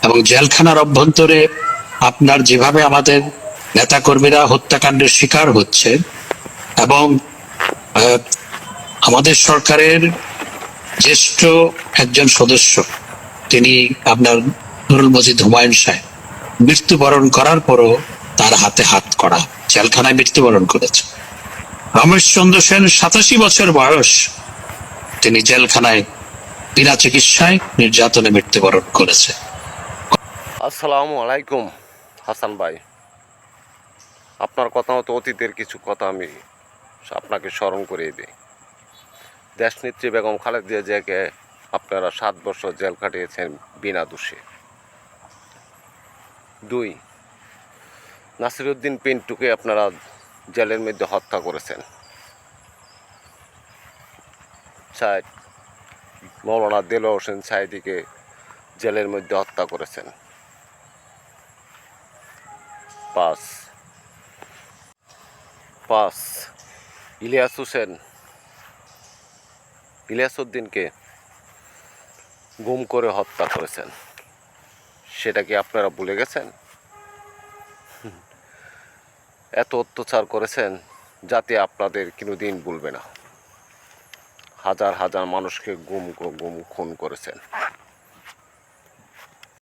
এবং জেলখানার অভ্যন্তরে আপনার যেভাবে আমাদের নেতাকর্মীরা হত্যাকাণ্ডের শিকার হচ্ছে এবং আমাদের সরকারের জ্যেষ্ঠ একজন সদস্য তিনি আপনার নুরুল মজিদ হুমায়ুন সাহেব মৃত্যুবরণ করার পরও তার হাতে হাত করা, জেলখানায় মৃত্যুবরণ করেছে। রমেশচন্দ্র সেন 87 বছর বয়স, তিনি জেলখানায় বিনা চিকিৎসায় নির্যাতনে মৃত্যুবরণ করেছে। আসসালামু আলাইকুম হাসান ভাই, আপনার কথা মতো অতীতের কিছু কথা আমি আপনাকে স্মরণ করিয়ে দিই। দেশনেত্রী বেগম খালেদা জিয়াকে আপনারা 7 বছর জেল কাটিয়েছেন বিনা দোষে। 2, নাসিরউদ্দিন পিন্টুকে আপনারা জেলের মধ্যে হত্যা করেছেন। 4, মৌলানা দেলোয়ার হোসেন সাঈদীকে জেলের মধ্যে হত্যা করেছেন। 5, ইলিয়াসউদ্দিনকে গুম করে হত্যা করেছেন। সেটা কি আপনারা ভুলে গেছেন? এত অত্যাচার করেছেন যাতে আপনাদের কোনোদিন ভুলবে না। হাজার হাজার মানুষকে গুম খুন করেছেন।